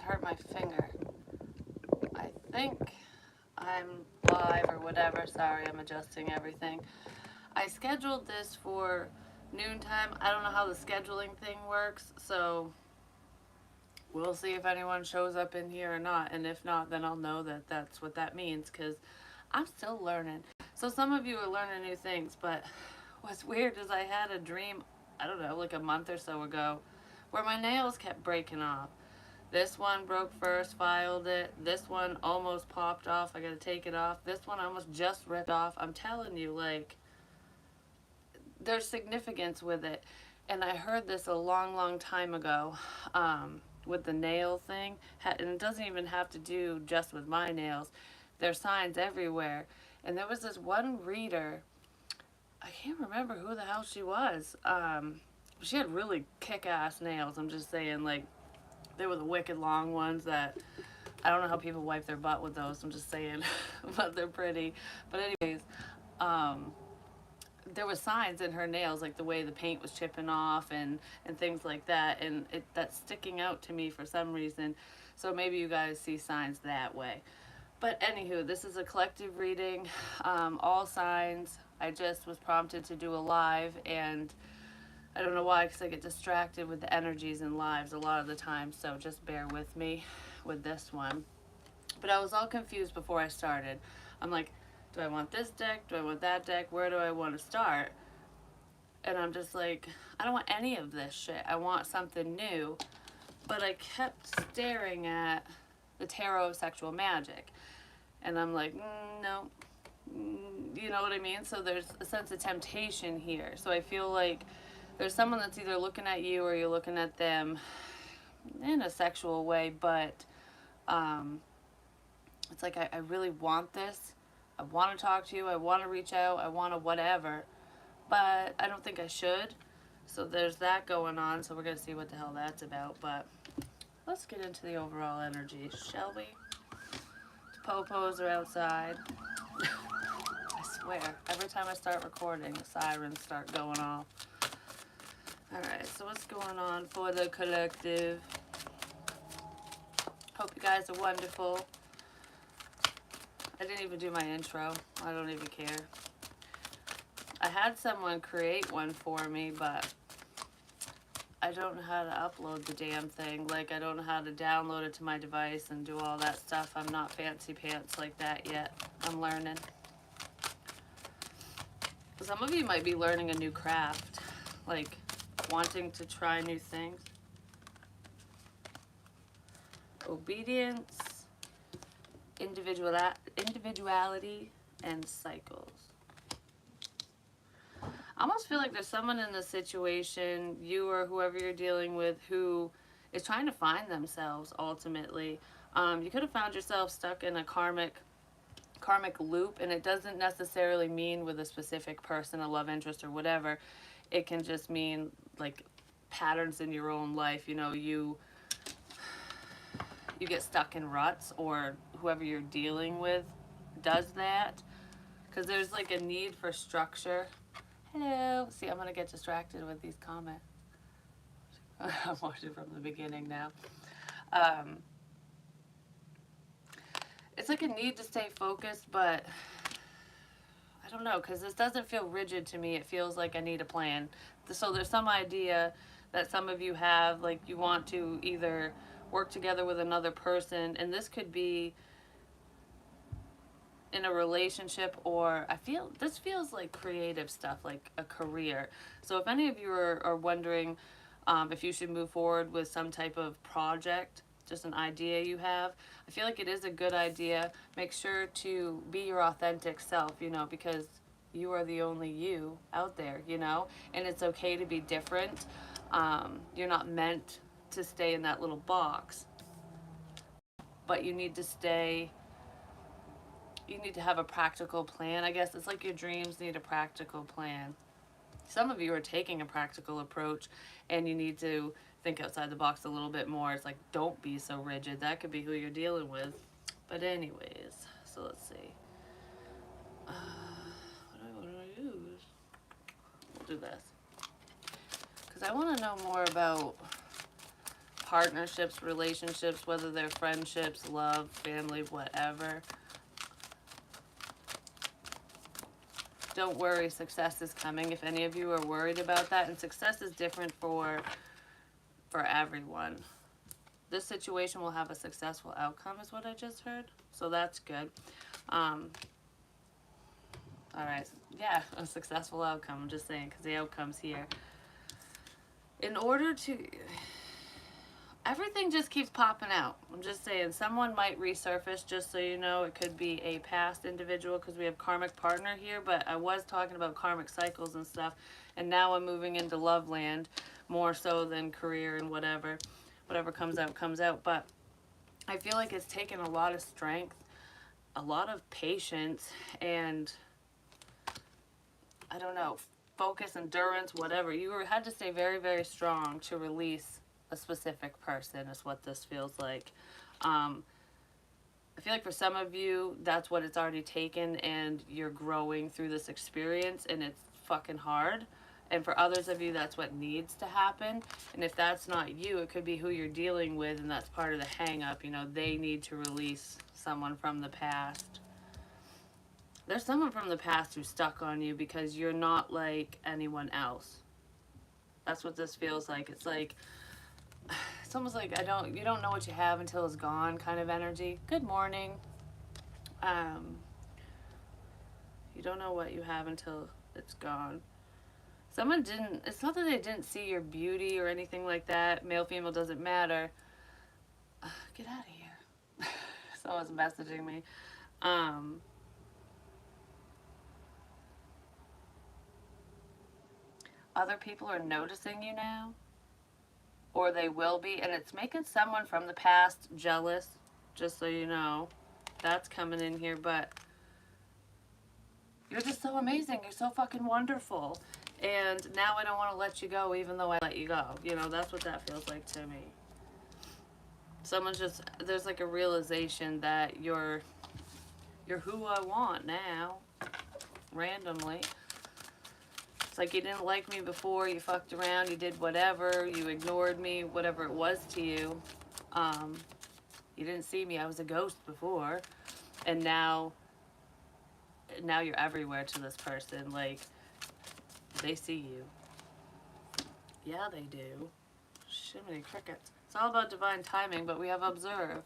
hurt my finger. I think I'm live or whatever. Sorry, I'm adjusting everything. I scheduled this for noontime. I don't know how the scheduling thing works, so we'll see if anyone shows up in here or not. And if not, then I'll know that that's what that means, because I'm still learning. So some of you are learning new things, but what's weird is I had a dream, I don't know, like a month or so ago, where my nails kept breaking off. This one broke first, filed it. This one almost popped off. I gotta take it off. This one almost just ripped off. I'm telling you, like, there's significance with it. And I heard this a long, long time ago with the nail thing. And it doesn't even have to do just with my nails. There's signs everywhere. And there was this one reader, I can't remember who the hell she was. She had really kick-ass nails. I'm just saying, like, they were the wicked long ones that I don't know how people wipe their butt with those. I'm just saying, but they're pretty. But anyways, there were signs in her nails, like the way the paint was chipping off and things like that, and that's sticking out to me for some reason. So maybe you guys see signs that way. But anywho, this is a collective reading, all signs. I just was prompted to do a live, and I don't know why, because I get distracted with the energies in lives a lot of the time, so just bear with me with this one. But I was all confused before I started. I'm like, do I want this deck? Do I want that deck? Where do I want to start? And I'm just like, I don't want any of this shit. I want something new. But I kept staring at the Tarot of Sexual Magic. And I'm like, no. You know what I mean? So there's a sense of temptation here. So I feel like there's someone that's either looking at you or you're looking at them in a sexual way, but it's like I really want this. I want to talk to you. I want to reach out. I want to whatever, but I don't think I should. So there's that going on. So we're going to see what the hell that's about. But let's get into the overall energy, shall we? The popos are outside. I swear, every time I start recording, the sirens start going off. Alright, so what's going on for the collective? Hope you guys are wonderful. I didn't even do my intro. I don't even care. I had someone create one for me, but I don't know how to upload the damn thing. Like, I don't know how to download it to my device and do all that stuff. I'm not fancy pants like that yet. I'm learning. Some of you might be learning a new craft, like wanting to try new things. Obedience, individuality, and cycles. I almost feel like there's someone in this situation, you or whoever you're dealing with, who is trying to find themselves ultimately. You could have found yourself stuck in a karmic loop, and it doesn't necessarily mean with a specific person, a love interest or whatever. It can just mean like patterns in your own life. You know, you get stuck in ruts, or whoever you're dealing with does that, because there's like a need for structure. Hello. See, I'm gonna get distracted with these comments. I'm watching from the beginning now. It's like a need to stay focused, but I don't know, because this doesn't feel rigid to me. It feels like I need a plan. So there's some idea that some of you have, like you want to either work together with another person, and this could be in a relationship, or this feels like creative stuff, like a career. So if any of you are wondering if you should move forward with some type of project, just an idea you have, I feel like it is a good idea. Make sure to be your authentic self, you know, because you are the only you out there, you know, and it's okay to be different. You're not meant to stay in that little box, but you need to have a practical plan. I guess it's like your dreams need a practical plan. Some of you are taking a practical approach, and you need to think outside the box a little bit more. It's like, don't be so rigid. That could be who you're dealing with. But anyways, so let's see. What do I use? We'll do this. Because I want to know more about partnerships, relationships, whether they're friendships, love, family, whatever. Don't worry, success is coming. If any of you are worried about that, and success is different for everyone. This situation will have a successful outcome is what I just heard. So that's good. All right. Yeah, a successful outcome. I'm just saying because the outcome's here. In order to... Everything just keeps popping out. I'm just saying, someone might resurface, just so you know. It could be a past individual because we have karmic partner here, but I was talking about karmic cycles and stuff, and now I'm moving into love land more so than career and whatever. Whatever comes out, comes out. But I feel like it's taken a lot of strength, a lot of patience, and I don't know, focus, endurance, whatever. You had to stay very, very strong to release a specific person is what this feels like. I feel like for some of you, that's what it's already taken and you're growing through this experience and it's fucking hard. And for others of you, that's what needs to happen. And if that's not you, it could be who you're dealing with and that's part of the hang up. You know, they need to release someone from the past. There's someone from the past who's stuck on you because you're not like anyone else. That's what this feels like. It's like, it's almost like you don't know what you have until it's gone kind of energy. Good morning. You don't know what you have until it's gone. Someone didn't, it's not that they didn't see your beauty or anything like that. Male, female, doesn't matter. Get out of here. Someone's messaging me. Other people are noticing you now. Or they will be, and it's making someone from the past jealous, just so you know. That's coming in here, but you're just so amazing. You're so fucking wonderful. And now I don't want to let you go, even though I let you go. You know, that's what that feels like to me. Someone's just, there's like a realization that you're who I want now, randomly. It's like you didn't like me before, you fucked around, you did whatever, you ignored me, whatever it was to you. You didn't see me, I was a ghost before. And now you're everywhere to this person. Like, they see you. Yeah, they do. Shimmy crickets. It's all about divine timing, but we have observed.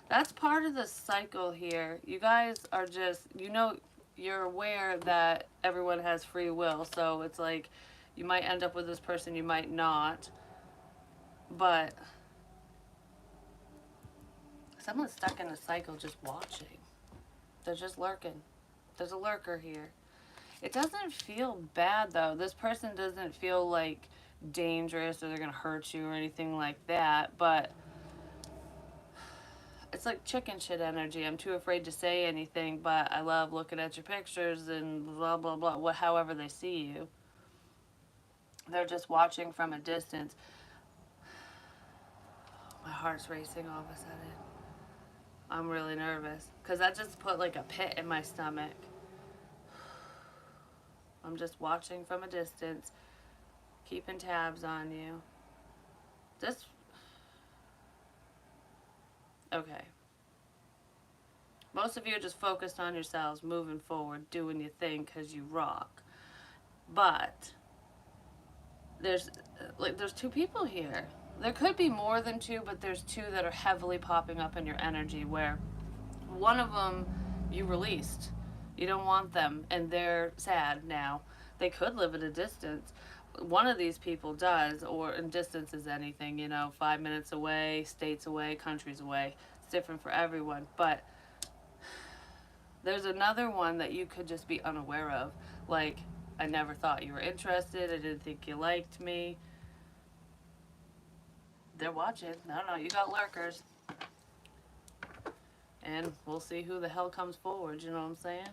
That's part of the cycle here. You guys are just, you know, you're aware that everyone has free will, so it's like you might end up with this person, you might not, but someone's stuck in a cycle just watching. They're just lurking. There's a lurker here. It doesn't feel bad though. This person doesn't feel like dangerous or they're gonna hurt you or anything like that, but it's like chicken shit energy. I'm too afraid to say anything, but I love looking at your pictures and blah, blah, blah, however they see you. They're just watching from a distance. My heart's racing all of a sudden. I'm really nervous because that just put like a pit in my stomach. I'm just watching from a distance, keeping tabs on you. Just okay. Most of you are just focused on yourselves, moving forward, doing your thing because you rock. But there's two people here. There could be more than two, but there's two that are heavily popping up in your energy where one of them you released. You don't want them and they're sad now. They could live at a distance. One of these people does, or in distance is anything, you know, 5 minutes away, states away, countries away. It's different for everyone. But there's another one that you could just be unaware of. Like, I never thought you were interested. I didn't think you liked me. They're watching. I don't know. You got lurkers. And we'll see who the hell comes forward. You know what I'm saying?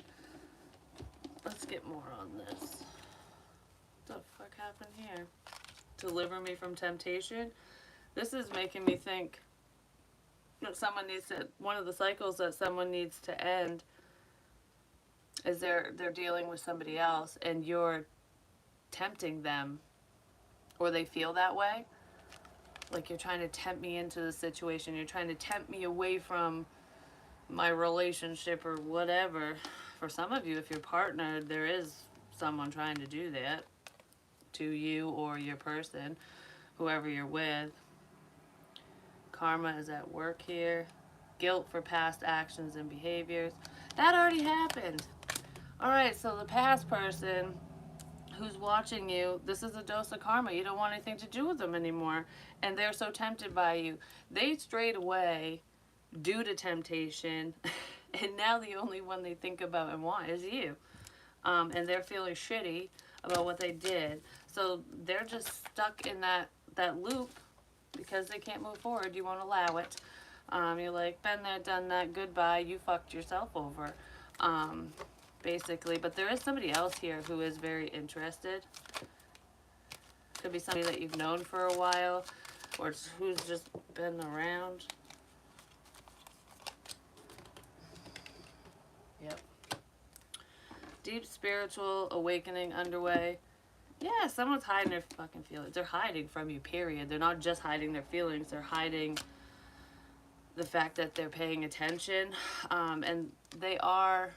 Let's get more on this. What the fuck happened here? Deliver me from temptation? This is making me think that someone needs to, one of the cycles that someone needs to end is they're dealing with somebody else and you're tempting them, or they feel that way. like you're trying to tempt me into the situation. You're trying to tempt me away from my relationship or whatever. For some of you, if you're partnered, there is someone trying to do that to you or your person, whoever you're with. Karma is at work here. Guilt for past actions and behaviors. That already happened. All right, so the past person who's watching you, this is a dose of karma. You don't want anything to do with them anymore. And they're so tempted by you. They strayed away due to temptation. And now the only one they think about and want is you. And they're feeling shitty about what they did. So they're just stuck in that loop because they can't move forward. You won't allow it. You're like, been there, done that, goodbye, you fucked yourself over. Basically, but there is somebody else here who is very interested. Could be somebody that you've known for a while, or who's just been around. Yep. Deep spiritual awakening underway. Yeah, someone's hiding their fucking feelings. They're hiding from you, period. They're not just hiding their feelings, they're hiding the fact that they're paying attention. And they are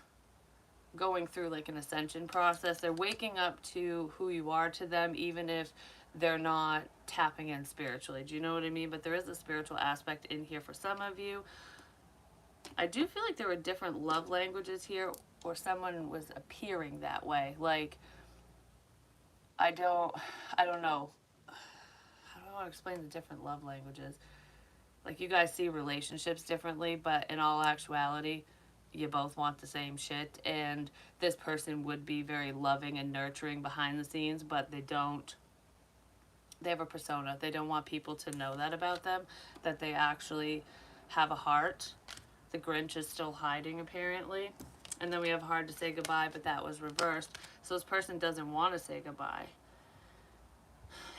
going through like an ascension process. They're waking up to who you are to them, even if they're not tapping in spiritually. Do you know what I mean? But there is a spiritual aspect in here for some of you. I do feel like there were different love languages here, or someone was appearing that way. Like, I don't know. I don't want to explain the different love languages. Like, you guys see relationships differently, but in all actuality, you both want the same shit. And this person would be very loving and nurturing behind the scenes, but they don't. They have a persona. They don't want people to know that about them, that they actually have a heart. The Grinch is still hiding, apparently. And then we have hard to say goodbye, but that was reversed. So this person doesn't want to say goodbye.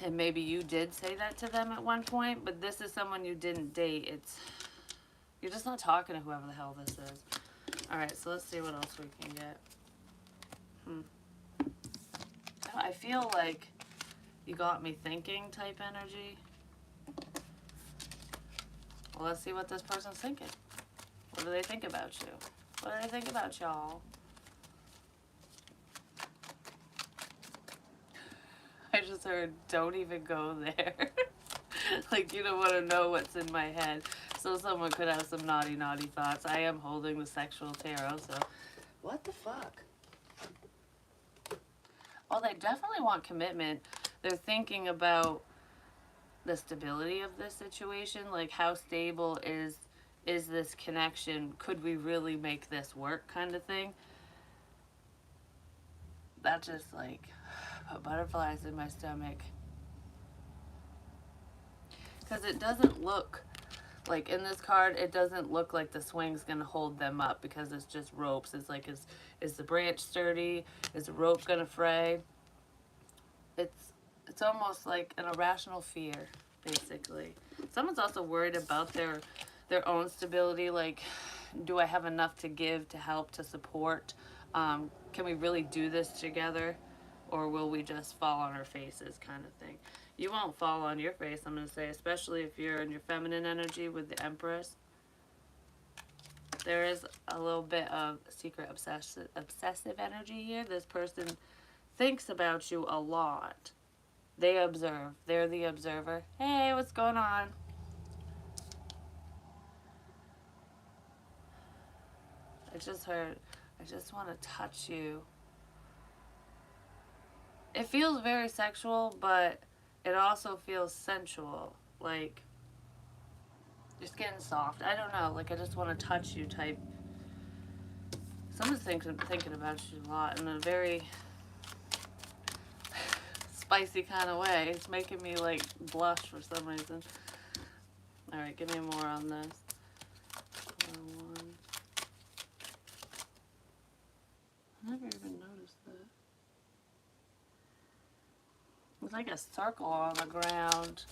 And maybe you did say that to them at one point, but this is someone you didn't date. You're just not talking to whoever the hell this is. Alright, so let's see what else we can get. I feel like you got me thinking type energy. Well, let's see what this person's thinking. What do they think about you? What do they think about y'all? I just heard, don't even go there. Like, you don't want to know what's in my head. So someone could have some naughty, naughty thoughts. I am holding the sexual tarot, so... What the fuck? Well, they definitely want commitment. They're thinking about the stability of this situation. Like, how stable is this connection? Could we really make this work, kind of thing? That just, like, put butterflies in my stomach. Because it doesn't look, like, in this card, it doesn't look like the swing's going to hold them up, because it's just ropes. It's like, is the branch sturdy? Is the rope going to fray? It's almost like an irrational fear, basically. Someone's also worried about their own stability. Like, do I have enough to give, to help, to support? Can we really do this together? Or will we just fall on our faces, kind of thing? You won't fall on your face, I'm going to say, especially if you're in your feminine energy with the Empress. There is a little bit of secret obsessive energy here. This person thinks about you a lot. They observe. They're the observer. Hey, what's going on? I just heard, I just want to touch you. It feels very sexual, but it also feels sensual. Like, your skin's soft. I don't know. Like, I just want to touch you type. Someone's thinking about you a lot in a very spicy kind of way. It's making me, like, blush for some reason. Alright, give me more on this. I never even noticed that. It's like a circle on the ground.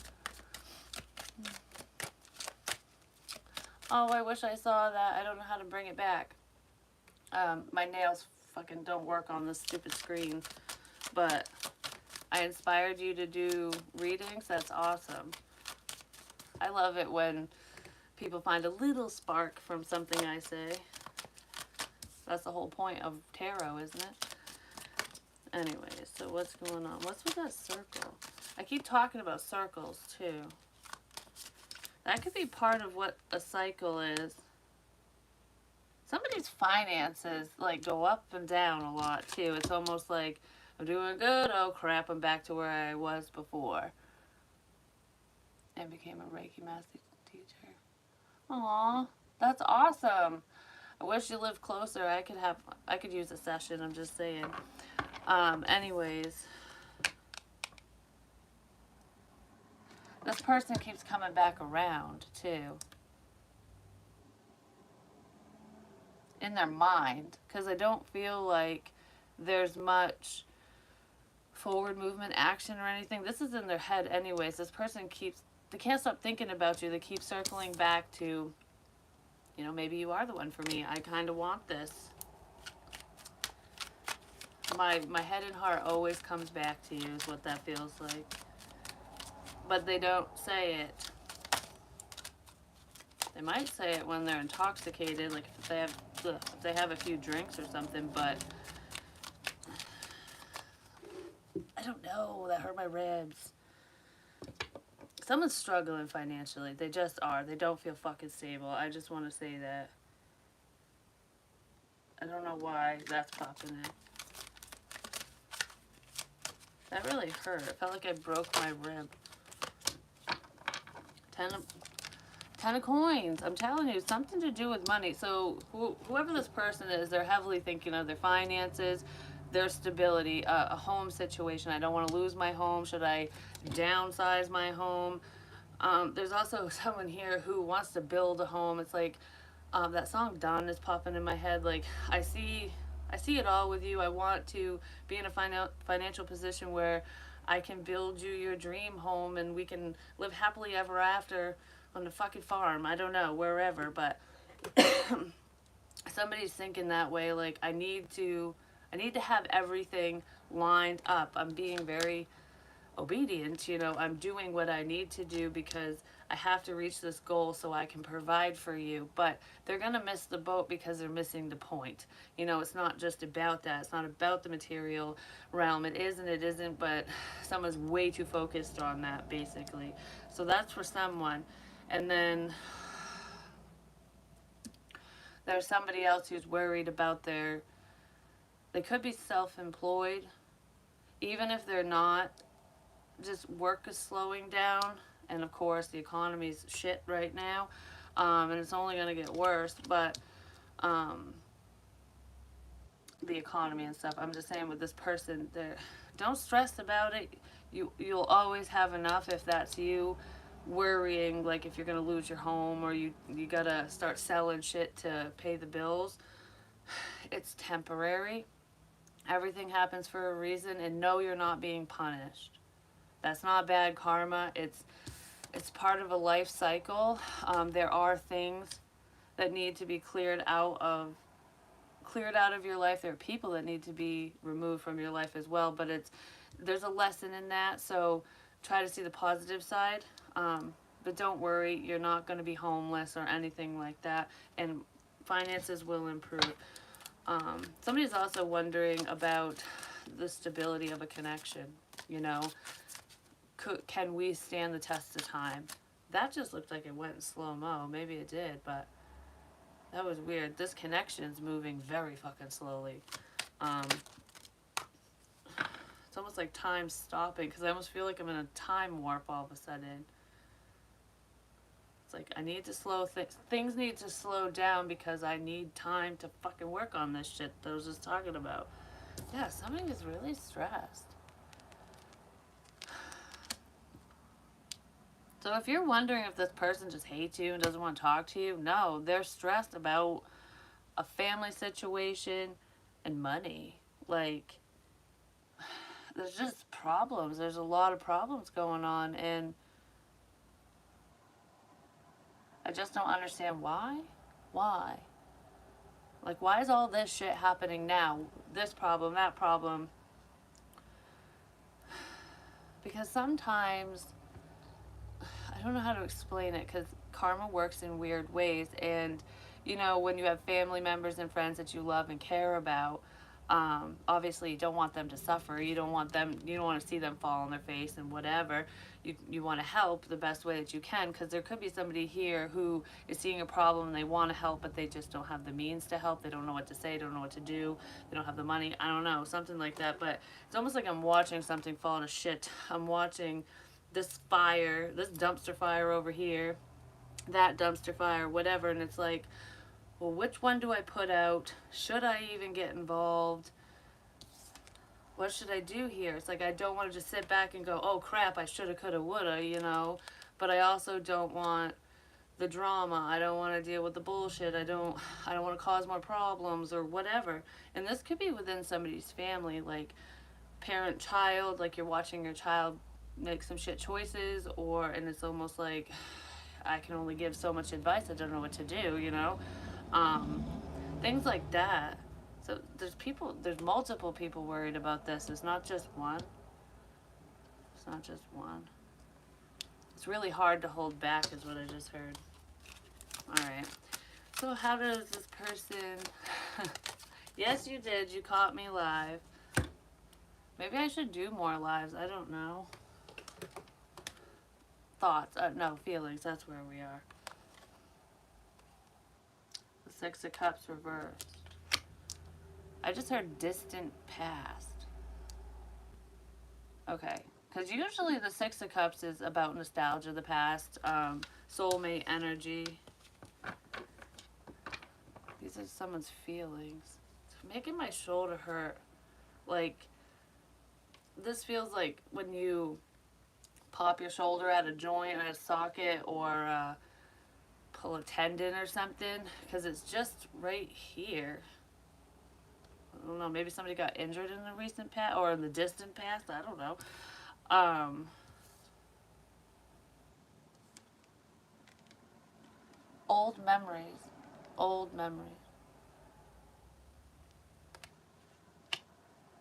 Oh, I wish I saw that. I don't know how to bring it back. My nails fucking don't work on this stupid screen. But I inspired you to do readings. That's awesome. I love it when people find a little spark from something I say. That's the whole point of tarot, isn't it? Anyways, so what's going on? What's with that circle? I keep talking about circles too. That could be part of what a cycle is. Somebody's finances like go up and down a lot too. It's almost like I'm doing good. Oh crap, I'm back to where I was before. And became a Reiki master teacher. Aw, that's awesome. I wish you lived closer. I could use a session. I'm just saying. Anyways, this person keeps coming back around too. In their mind, because I don't feel like there's much forward movement, action, or anything. This is in their head anyways. This person they can't stop thinking about you. They keep circling back to, maybe you are the one for me. I kind of want this. My head and heart always comes back to you is what that feels like. But they don't say it. They might say it when they're intoxicated, like if they have a few drinks or something, but I don't know. That hurt my ribs. Someone's struggling financially. They just are. They don't feel fucking stable. I just want to say that. I don't know why that's popping in. That really hurt. It felt like I broke my rib. Ten of coins. I'm telling you, something to do with money. So whoever this person is, they're heavily thinking of their finances, their stability, a home situation. I don't want to lose my home. Should I downsize my home? There's also someone here who wants to build a home. It's like that song "Done" is popping in my head. Like I see it all with you. I want to be in a financial position where I can build you your dream home and we can live happily ever after on the fucking farm. I don't know, wherever, but somebody's thinking that way. Like I need to have everything lined up. I'm being very obedient, I'm doing what I need to do because I have to reach this goal so I can provide for you. But they're going to miss the boat because they're missing the point. It's not just about that. It's not about the material realm. It is and it isn't, but someone's way too focused on that, basically. So that's for someone. And then there's somebody else who's worried about they could be self-employed. Even if they're not, just work is slowing down, and of course the economy's shit right now, and it's only going to get worse. But the economy and stuff, I'm just saying with this person, don't stress about it. You'll always have enough. If that's you worrying, like if you're going to lose your home or you gotta start selling shit to pay the bills, it's temporary. Everything happens for a reason, and no, you're not being punished. That's not bad karma. It's part of a life cycle. There are things that need to be cleared out of your life. There are people that need to be removed from your life as well. But there's a lesson in that. So try to see the positive side. But don't worry, you're not going to be homeless or anything like that. And finances will improve. Somebody's also wondering about the stability of a connection. Can we stand the test of time? That just looked like it went in slow-mo. Maybe it did, but that was weird. This connection's moving very fucking slowly. It's almost like time stopping, because I almost feel like I'm in a time warp all of a sudden. It's like I need to things need to slow down because I need time to fucking work on this shit that I was just talking about. Yeah, somebody is really stressed. So if you're wondering if this person just hates you and doesn't want to talk to you, no, they're stressed about a family situation and money. Like, there's just problems. There's a lot of problems going on, and I just don't understand why. Why? Like, why is all this shit happening now? This problem, that problem. Because sometimes I don't know how to explain it because karma works in weird ways. And, you know, when you have family members and friends that you love and care about, obviously you don't want them to suffer. You don't want to see them fall on their face and whatever. You want to help the best way that you can, because there could be somebody here who is seeing a problem and they want to help, but they just don't have the means to help. They don't know what to say, don't know what to do. They don't have the money. I don't know, something like that. But it's almost like I'm watching something fall to shit. I'm watching this fire, this dumpster fire over here, that dumpster fire, whatever. And it's like, well, which one do I put out? Should I even get involved? What should I do here? It's like I don't want to just sit back and go, oh crap, I shoulda, coulda, woulda, you know. But I also don't want the drama. I don't want to deal with the bullshit. I don't want to cause more problems or whatever. And this could be within somebody's family, like parent child, like you're watching your child make some shit choices, or and it's almost like I can only give so much advice. I don't know what to do, you know, um, things like that. So there's multiple people worried about this. It's not just one. It's not just one. It's really hard to hold back, is what I just heard. All right. So how does this person? Yes, you did. You caught me live. Maybe I should do more lives. I don't know. Thoughts. No, feelings. That's where we are. The Six of Cups reversed. I just heard distant past. Okay. Because usually the Six of Cups is about nostalgia, the past, soulmate energy. These are someone's feelings. It's making my shoulder hurt. Like, this feels like when you pop your shoulder at a joint, at a socket, or pull a tendon or something, because it's just right here. I don't know, maybe somebody got injured in the recent past or in the distant past. I don't know. Old memories. Old memories.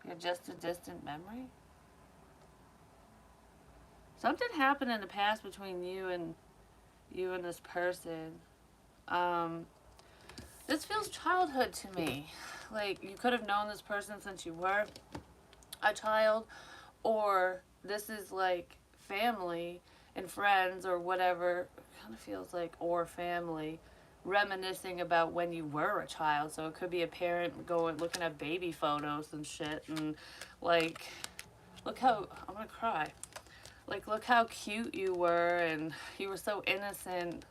You're just a distant memory? Something happened in the past between you and this person. Um, this feels childhood to me. Like you could have known this person since you were a child, or this is like family and friends or whatever. It kind of feels like or family reminiscing about when you were a child. So it could be a parent going looking at baby photos and shit, and like, look how I'm gonna cry. Like, look how cute you were, and you were so innocent.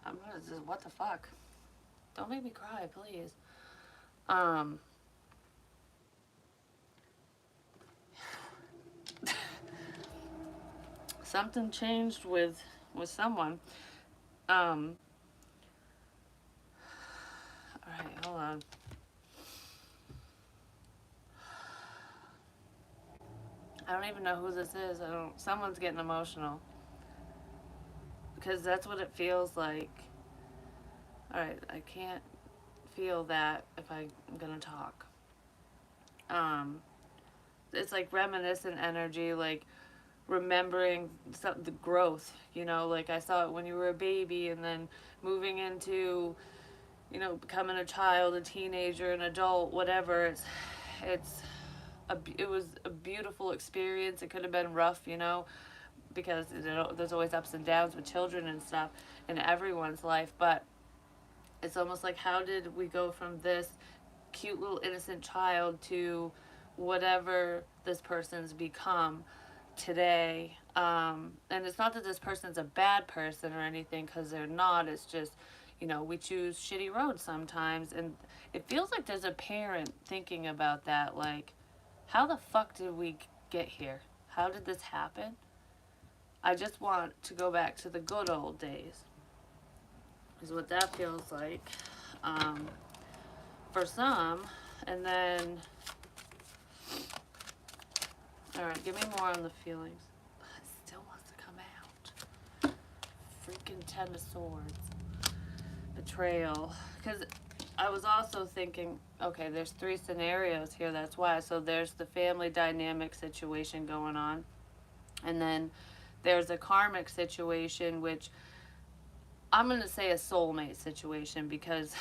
I'm gonna just, what the fuck? Don't make me cry, please. Um, Something changed with someone. Um, all right, hold on. I don't even know who this is. I don't. Someone's getting emotional because that's what it feels like. All right, I can't feel that if I'm gonna talk. Um, it's like reminiscent energy, like remembering the growth. You know, like I saw it when you were a baby, and then moving into, you know, becoming a child, a teenager, an adult, whatever. It's it was a beautiful experience. It could have been rough, you know, because there's always ups and downs with children and stuff in everyone's life. But it's almost like, how did we go from this cute little innocent child to whatever this person's become today? And it's not that this person's a bad person or anything, because they're not. It's just, you know, we choose shitty roads sometimes, and it feels like there's a parent thinking about that, like, how the fuck did we get here? How did this happen? I just want to go back to the good old days, is what that feels like, um, for some. And then, all right, give me more on the feelings. It still wants to come out. Freaking Ten of Swords. Betrayal. Because I was also thinking, okay, there's three scenarios here, that's why. So there's the family dynamic situation going on. And then there's a karmic situation, which I'm going to say a soulmate situation, because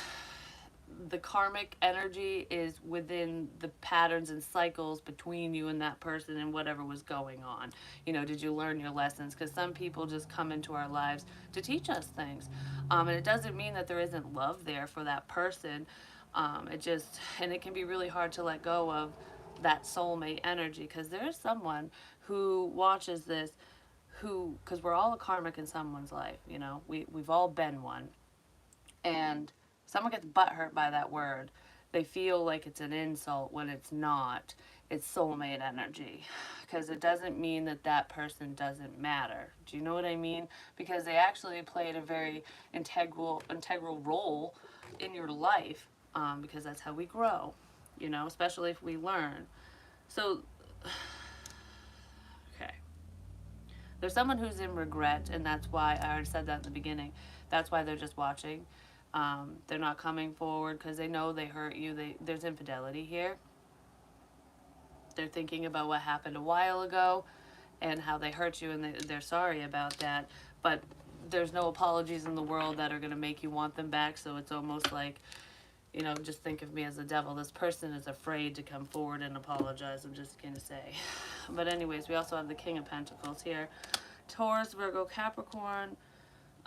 the karmic energy is within the patterns and cycles between you and that person and whatever was going on. You know, did you learn your lessons? Because some people just come into our lives to teach us things. And it doesn't mean that there isn't love there for that person. It just, and it can be really hard to let go of that soulmate energy, because there is someone who watches this who, because we're all a karmic in someone's life, you know, we've all been one, and someone gets butthurt by that word. They feel like it's an insult when it's not. It's soulmate energy, because it doesn't mean that that person doesn't matter. Do you know what I mean? Because they actually played a very integral role in your life, because that's how we grow, you know, especially if we learn. So, okay. There's someone who's in regret, and that's why I already said that in the beginning. That's why they're just watching. They're not coming forward because they know they hurt you. There's infidelity here. They're thinking about what happened a while ago and how they hurt you, and they're sorry about that. But there's no apologies in the world that are going to make you want them back. So it's almost like, you know, just think of me as the devil. This person is afraid to come forward and apologize. I'm just going to say. But anyways, we also have the King of Pentacles here. Taurus, Virgo, Capricorn.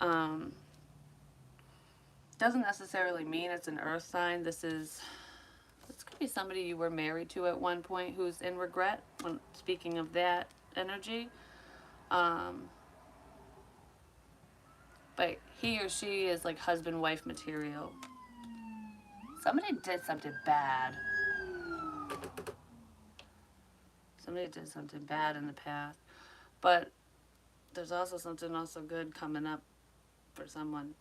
Um, doesn't necessarily mean it's an earth sign. This could be somebody you were married to at one point who's in regret. When speaking of that energy, um, but he or she is like husband wife material. Somebody did something bad. Somebody did something bad in the past, but there's also something also good coming up for someone,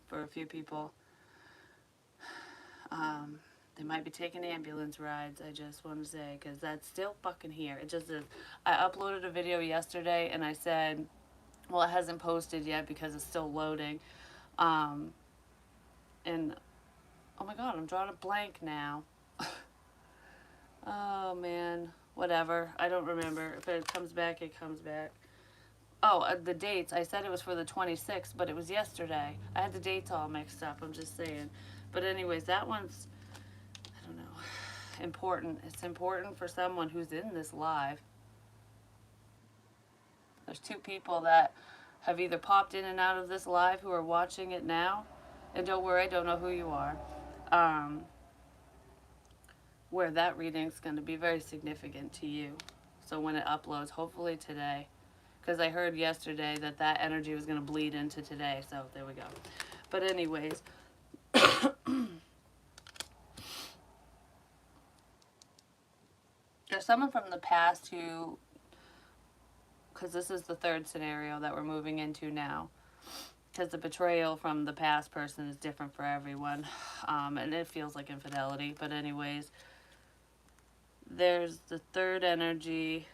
for a few people. Um, they might be taking ambulance rides, I just want to say, because that's still fucking here. It just is. I uploaded a video yesterday and I said, well, it hasn't posted yet because it's still loading. Um, and, oh my god, I'm drawing a blank now. Oh man, whatever. I don't remember. If it comes back, it comes back. Oh, the dates. I said it was for the 26th, but it was yesterday. I had the dates all mixed up, I'm just saying. But anyways, that one's, I don't know, important. It's important for someone who's in this live. There's two people that have either popped in and out of this live who are watching it now. And don't worry, I don't know who you are. Um, where that reading's going to be very significant to you. So when it uploads, hopefully today, because I heard yesterday that that energy was going to bleed into today. So there we go. But anyways, there's someone from the past who, because this is the third scenario that we're moving into now, because the betrayal from the past person is different for everyone, and it feels like infidelity. But anyways, there's the third energy.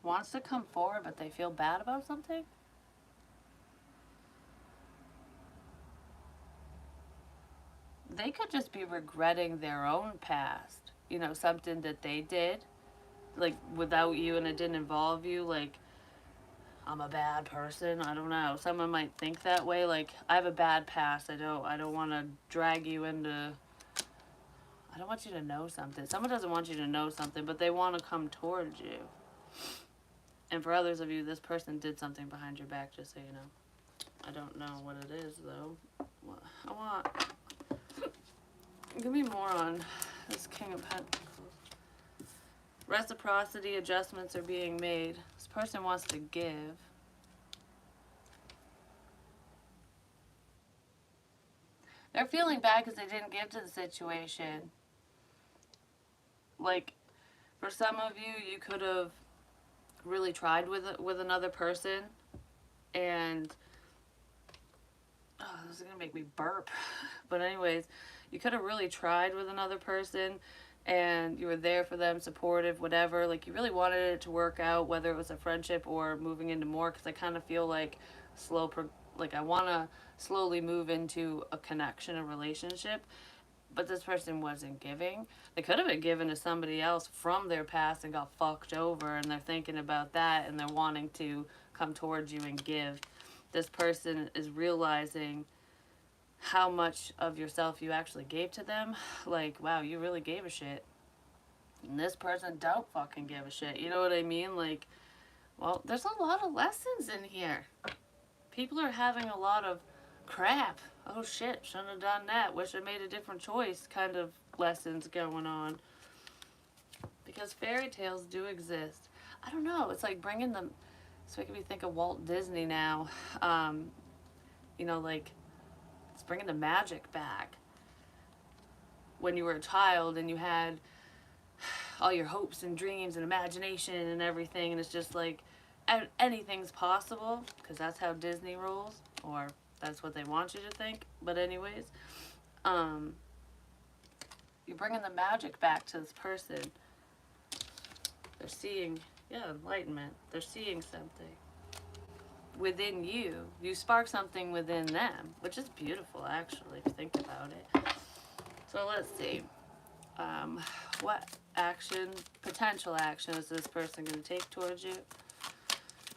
Wants to come forward, but they feel bad about something. They could just be regretting their own past. You know, something that they did, like without you, and it didn't involve you. Like, I'm a bad person. I don't know. Someone might think that way. Like, I have a bad past. I don't want to drag you into. I don't want you to know something. Someone doesn't want you to know something, but they want to come towards you. And for others of you, this person did something behind your back, just so you know. I don't know what it is, though. I want... Give me more on this King of Pentacles. Reciprocity, adjustments are being made. This person wants to give. They're feeling bad because they didn't give to the situation. Like, for some of you, you could have really tried with another person, and oh, this is gonna make me burp. But anyways, you could have really tried with another person, and you were there for them, supportive, whatever. Like, you really wanted it to work out, whether it was a friendship or moving into more. Because I kind of feel like like I want to slowly move into a connection, a relationship. but this person wasn't giving. They could have been given to somebody else from their past and got fucked over, and they're thinking about that and they're wanting to come towards you and give. This person is realizing how much of yourself you actually gave to them. Like, wow, you really gave a shit. And this person don't fucking give a shit. You know what I mean? Like, well, there's a lot of lessons in here. People are having a lot of crap. Oh shit, shouldn't have done that. Wish I made a different choice kind of lessons going on. Because fairy tales do exist. I don't know. It's like bringing them. It's making me think of Walt Disney now. Um, like it's bringing the magic back. When you were a child and you had all your hopes and dreams and imagination and everything, and it's just like anything's possible because that's how Disney rolls, or that's what they want you to think. But anyways, um, you're bringing the magic back to this person. They're seeing, yeah, enlightenment. They're seeing something within you. You spark something within them, which is beautiful, actually, if you think about it. So let's see. Um, what potential action is this person going to take towards you?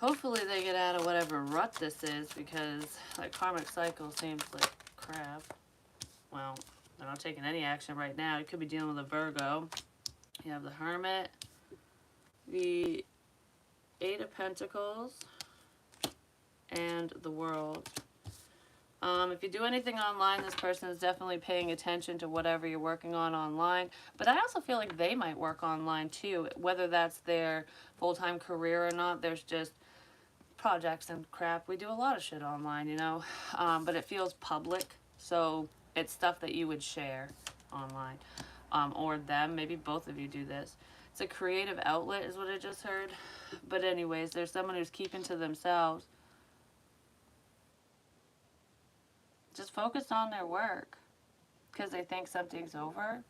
Hopefully they get out of whatever rut this is, because like karmic cycle seems like crap. Well, they're not taking any action right now. You could be dealing with a Virgo. You have the Hermit, the Eight of Pentacles, and the World. If you do anything online, this person is definitely paying attention to whatever you're working on online. But I also feel like they might work online too, whether that's their full-time career or not. There's just projects and crap. We do a lot of shit online, but it feels public. So it's stuff that you would share online, or them. Maybe both of you do this. It's a creative outlet is what I just heard. But anyways, there's someone who's keeping to themselves. Just focus on their work because they think something's over.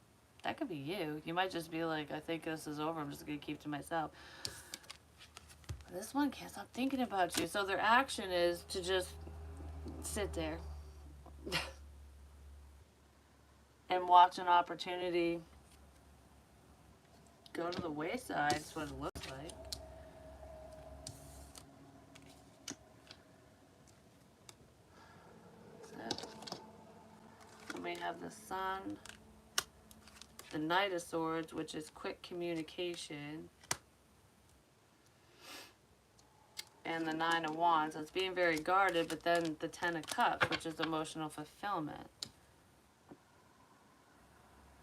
That could be you. You might just be like, I think this is over. I'm just going to keep to myself. But this one can't stop thinking about you. So their action is to just sit there and watch an opportunity go to the wayside. That's what it looks like. So, then we have the Sun, the Knight of Swords, which is quick communication, and the Nine of Wands. So it's being very guarded, but then the Ten of Cups, which is emotional fulfillment.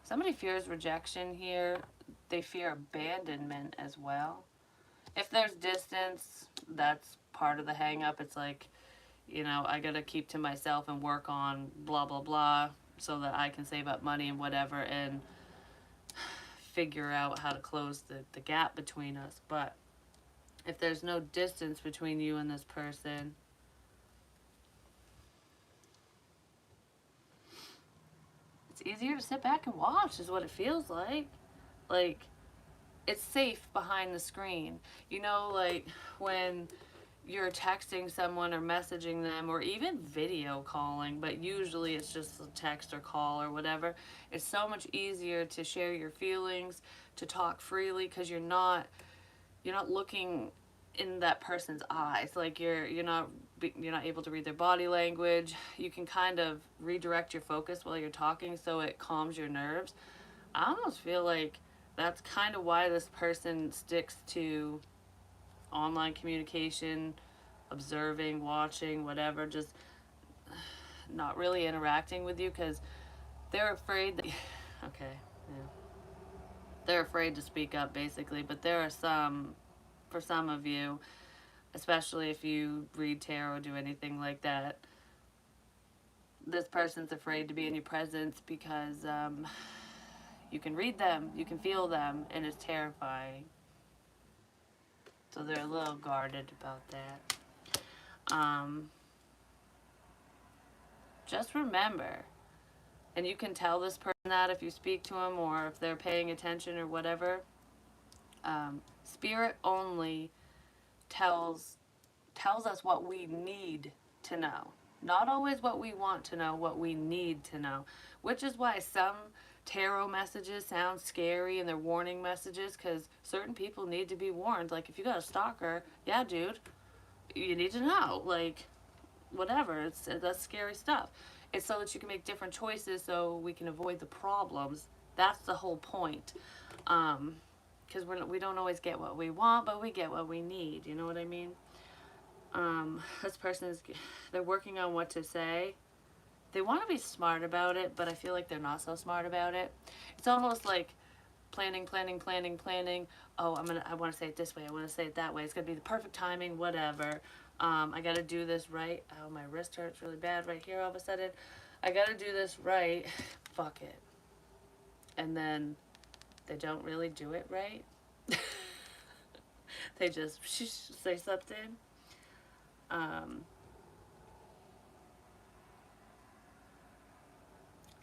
Somebody fears rejection here. They fear abandonment as well. If there's distance, that's part of the hang up. It's like, I gotta keep to myself and work on blah, blah, blah, so that I can save up money and whatever and figure out how to close the gap between us. But if there's no distance between you and this person, it's easier to sit back and watch is what it feels like. Like, it's safe behind the screen. Like when you're texting someone or messaging them or even video calling, but usually it's just a text or call or whatever. It's so much easier to share your feelings, to talk freely, because you're not looking in that person's eyes. Like you're not able to read their body language. You can kind of redirect your focus while you're talking, so it calms your nerves. I almost feel like that's kind of why this person sticks to online communication, observing, watching, whatever, just not really interacting with you, because they're afraid that okay, yeah, they're afraid to speak up basically. But there are for some of you, especially if you read tarot or do anything like that, this person's afraid to be in your presence because you can read them, you can feel them, and it's terrifying. So they're a little guarded about that. Just remember, and you can tell this person that if you speak to them or if they're paying attention or whatever, spirit only tells us what we need to know. Not always what we want to know, what we need to know. Which is why some tarot messages sound scary and they're warning messages, because certain people need to be warned. Like, if you got a stalker, yeah, dude, you need to know. Like, whatever. That's scary stuff. It's so that you can make different choices so we can avoid the problems. That's the whole point. Because we don't always get what we want, but we get what we need. You know what I mean? This person is, they're working on what to say. They want to be smart about it, but I feel like they're not so smart about it. It's almost like planning, planning, planning, planning. Oh, I want to say it this way. I want to say it that way. It's gonna be the perfect timing, whatever. I gotta do this right. Oh, my wrist hurts really bad right here all of a sudden. I gotta do this right. Fuck it. And then they don't really do it right. They just say something. Um,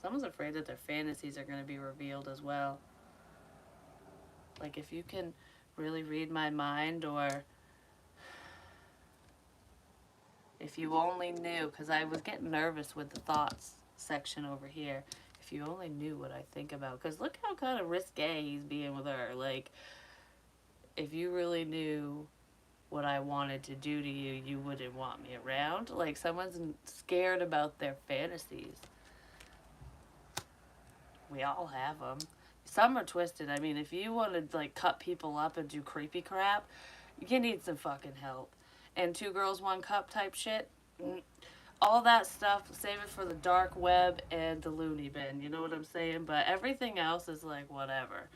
Someone's afraid that their fantasies are going to be revealed as well. Like, if you can really read my mind, or if you only knew, because I was getting nervous with the thoughts section over here. If you only knew what I think about, because look how kind of risque he's being with her. Like, if you really knew what I wanted to do to you, you wouldn't want me around. Like, someone's scared about their fantasies. We all have them. Some are twisted. I mean, if you want to like cut people up and do creepy crap, you need some fucking help. And two girls, one cup type shit, all that stuff, save it for the dark web and the loony bin. You know what I'm saying? But everything else is like whatever.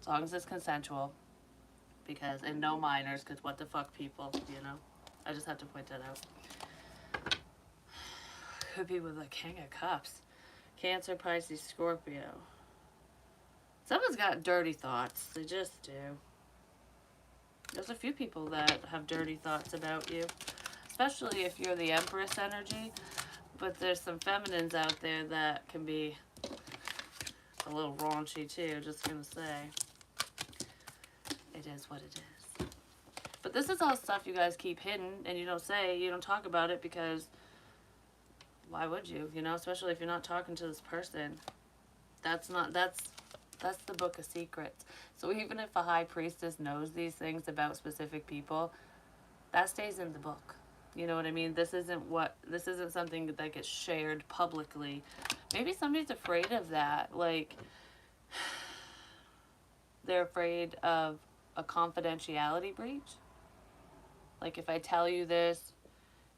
As long as it's consensual. Because, and no minors, because what the fuck, people, you know? I just have to point that out. Could be with a King of Cups. Cancer, Pisces, Scorpio. Someone's got dirty thoughts. They just do. There's a few people that have dirty thoughts about you. Especially if you're the Empress energy. But there's some feminines out there that can be a little raunchy too, just gonna say. It is what it is. But this is all stuff you guys keep hidden and you don't say, you don't talk about it, because why would you? You know, especially if you're not talking to this person. That's the book of secrets. So even if a high priestess knows these things about specific people, that stays in the book. You know what I mean? This isn't something that gets shared publicly. Maybe somebody's afraid of that. Like, they're afraid of a confidentiality breach. Like, if I tell you this,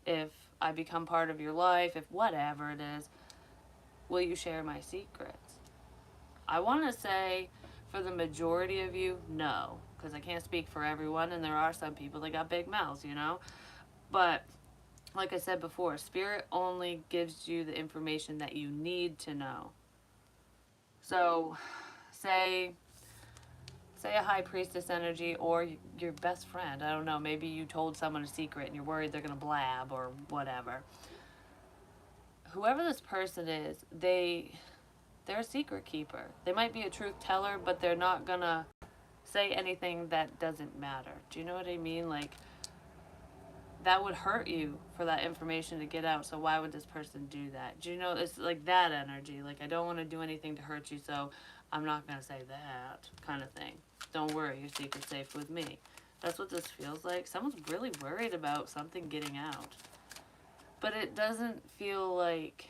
if I become part of your life, if whatever it is, will you share my secrets? I want to say, for the majority of you, no. Because I can't speak for everyone, and there are some people that got big mouths, you know? But, like I said before, Spirit only gives you the information that you need to know. So, say a high priestess energy, or your best friend. I don't know, maybe you told someone a secret and you're worried they're going to blab or whatever. Whoever this person is, they're a secret keeper. They might be a truth teller, but they're not going to say anything that doesn't matter. Do you know what I mean? Like, that would hurt you for that information to get out, so why would this person do that? Do you know, it's like that energy. Like, I don't want to do anything to hurt you, so I'm not going to say that kind of thing. Don't worry, your secret's safe with me. That's what this feels like. Someone's really worried about something getting out. But it doesn't feel like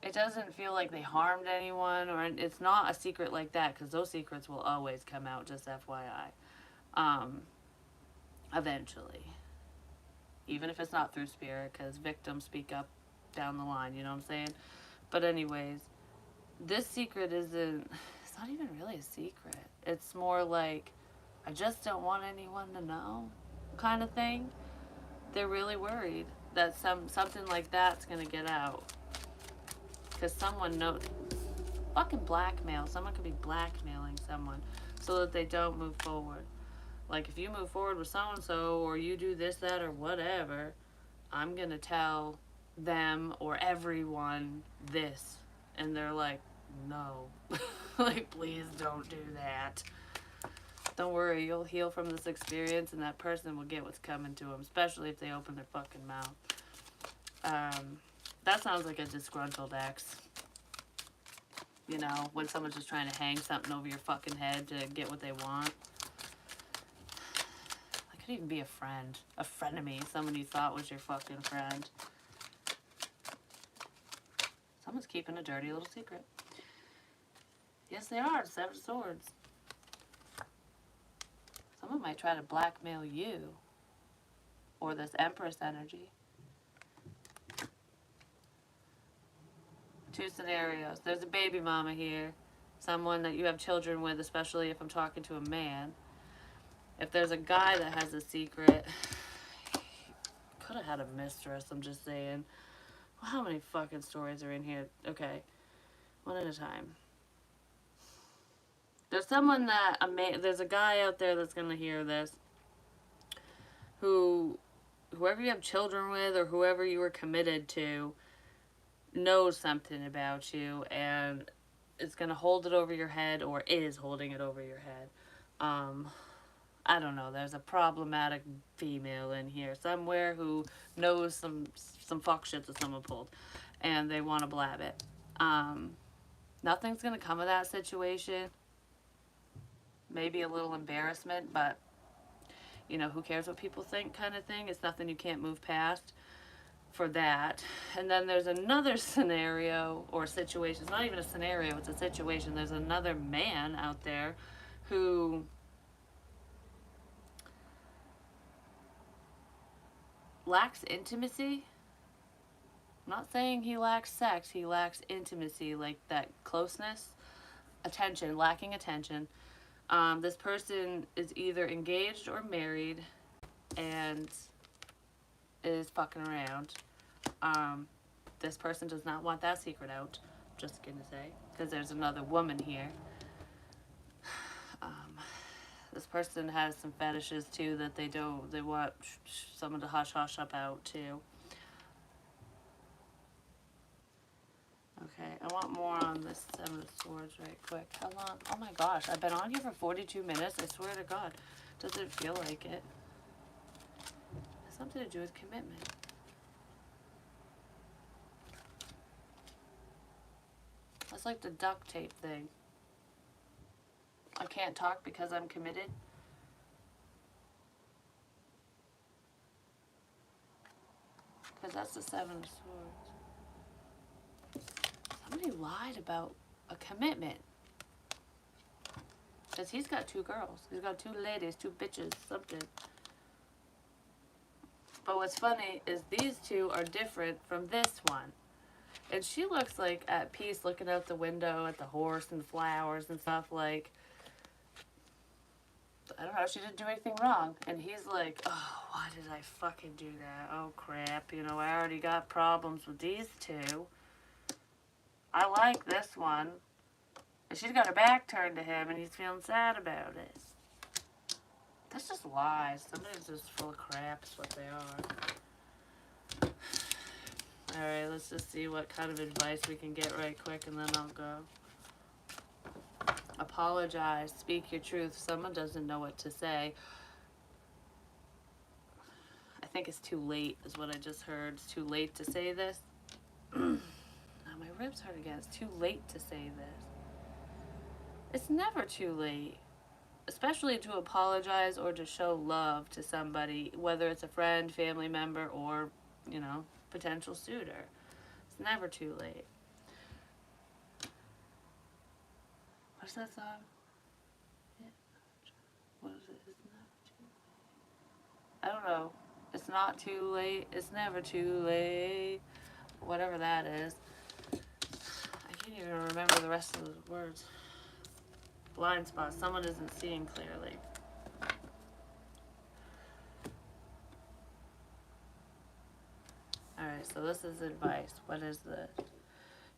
they harmed anyone, or it's not a secret like that, because those secrets will always come out, just FYI. Eventually. Even if it's not through spirit, because victims speak up down the line, you know what I'm saying? But anyways, this secret it's not even really a secret. It's more like, I just don't want anyone to know kind of thing. They're really worried that something like that's going to get out. Because someone knows, fucking blackmail. Someone could be blackmailing someone so that they don't move forward. Like, if you move forward with so-and-so, or you do this, that, or whatever, I'm going to tell them or everyone this. And they're like, no. Like, please don't do that. Don't worry, you'll heal from this experience, and that person will get what's coming to them, especially if they open their fucking mouth. That sounds like a disgruntled ex. You know, when someone's just trying to hang something over your fucking head to get what they want. That could even be a friend. A frenemy. Someone you thought was your fucking friend. Someone's keeping a dirty little secret. Yes, they are. Seven of Swords. Someone might try to blackmail you. Or this Empress energy. Two scenarios. There's a baby mama here. Someone that you have children with, especially if I'm talking to a man. If there's a guy that has a secret, could have had a mistress, I'm just saying. Well, how many fucking stories are in here? Okay, one at a time. There's someone that, there's a guy out there that's gonna hear this, whoever you have children with or whoever you were committed to knows something about you and is gonna hold it over your head or is holding it over your head. I don't know, there's a problematic female in here somewhere who knows some fuck shit that someone pulled and they want to blab it. Nothing's going to come of that situation. Maybe a little embarrassment, but you know, who cares what people think kind of thing. It's nothing you can't move past for that. And then there's another scenario or situation. It's not even a scenario, it's a situation. There's another man out there who lacks intimacy. I'm not saying he lacks sex, he lacks intimacy, like that closeness, attention, lacking attention. This person is either engaged or married and is fucking around. This person does not want that secret out, just gonna say, because there's another woman here. This person has some fetishes too that they want someone to hush hush up out too. Okay, I want more on this Seven of Swords right quick. How long? Oh my gosh, I've been on here for 42 minutes. I swear to God. Doesn't it feel like it? It has something to do with commitment. That's like the duct tape thing. I can't talk because I'm committed. Because that's the Seven of Swords. Somebody lied about a commitment. Because he's got two girls. He's got two ladies, two bitches, something. But what's funny is these two are different from this one. And she looks like at peace looking out the window at the horse and the flowers and stuff like, I don't know, she didn't do anything wrong. And he's like, oh, why did I fucking do that? Oh, crap. You know, I already got problems with these two. I like this one. And she's got her back turned to him, and he's feeling sad about it. That's just lies. Somebody's just full of crap is what they are. Alright, let's just see what kind of advice we can get right quick, and then I'll go. Apologize. Speak your truth. Someone doesn't know what to say. I think it's too late, is what I just heard. It's too late to say this. Now my ribs hurt again. It's too late to say this. It's never too late. Especially to apologize or to show love to somebody, whether it's a friend, family member, or, you know, potential suitor. It's never too late. What's that song? Yeah. What is it? It's never too late. I don't know. It's not too late. It's never too late. Whatever that is. I can't even remember the rest of the words. Blind spot. Someone isn't seeing clearly. Alright, so this is advice. What is this?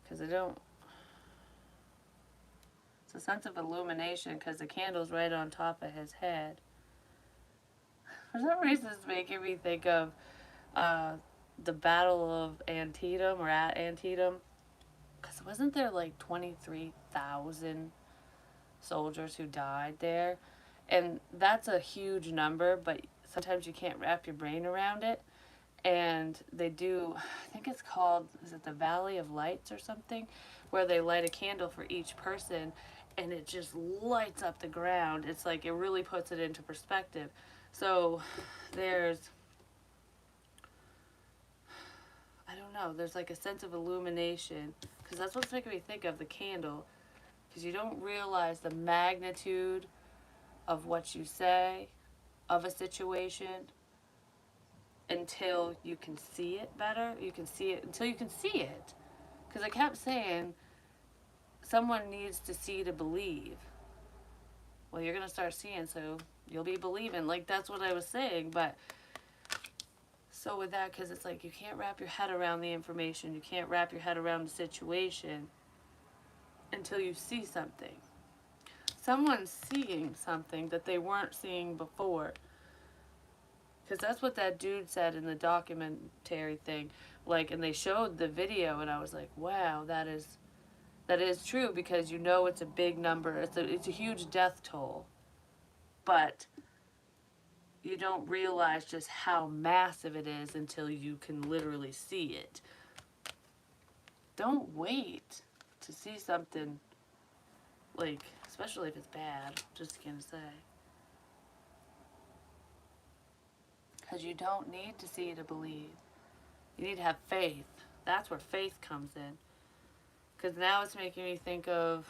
Because I don't... It's a sense of illumination because the candle's right on top of his head. For some reason, it's making me think of the Battle of Antietam, or at Antietam. Because wasn't there like 23,000 soldiers who died there? And that's a huge number, but sometimes you can't wrap your brain around it. And they do, I think it's called, is it the Valley of Lights or something, where they light a candle for each person and it just lights up the ground. It's like it really puts it into perspective. So there's, I don't know, there's like a sense of illumination, because that's what's making me think of the candle, because you don't realize the magnitude of what you say, of a situation, until you can see it better. You can see it until you can see it. Because I kept saying, someone needs to see to believe. Well, you're going to start seeing, so you'll be believing. Like, that's what I was saying. But so with that, because it's like you can't wrap your head around the information, you can't wrap your head around the situation until you see something. Someone's seeing something that they weren't seeing before. Because that's what that dude said in the documentary thing. Like, and they showed the video, and I was like, wow, that is true, because you know it's a big number. It's a huge death toll. But you don't realize just how massive it is until you can literally see it. Don't wait to see something, like, especially if it's bad, just gonna say. Because you don't need to see to believe. You need to have faith. That's where faith comes in. Because now it's making me think of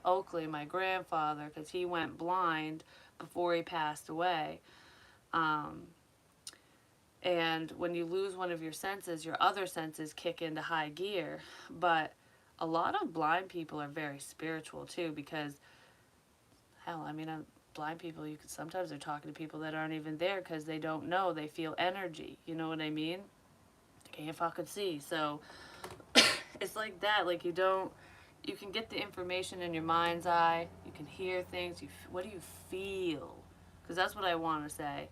Oakley, my grandfather, because he went blind before he passed away. Um, and when you lose one of your senses, your other senses kick into high gear. But a lot of blind people are very spiritual too, because, hell, I mean, blind people, you can sometimes they're talking to people that aren't even there because they don't know. They feel energy. You know what I mean? They can't fucking see. So it's like that. Like, you can get the information in your mind's eye. You can hear things. What do you feel? Because that's what I want to say.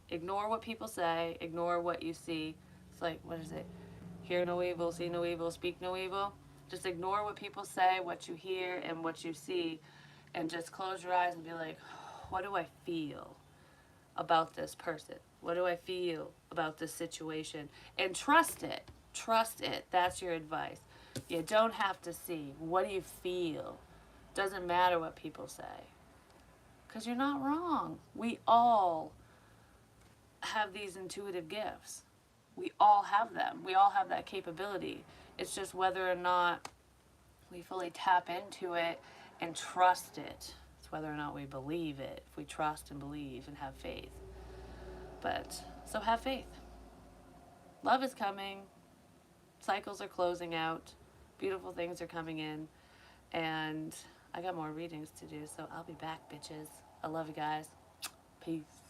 Ignore what people say. Ignore what you see. It's like, what is it? Hear no evil, see no evil, speak no evil. Just ignore what people say, what you hear, and what you see. And just close your eyes and be like, what do I feel about this person? What do I feel about this situation? And trust it. Trust it. That's your advice. You don't have to see. What do you feel? Doesn't matter what people say. Because you're not wrong. We all have these intuitive gifts. We all have them. We all have that capability. It's just whether or not we fully tap into it and trust it. It's whether or not we believe it. If we trust and believe and have faith. But, so have faith. Love is coming. Cycles are closing out. Beautiful things are coming in. And I got more readings to do, so I'll be back, bitches. I love you guys. Peace.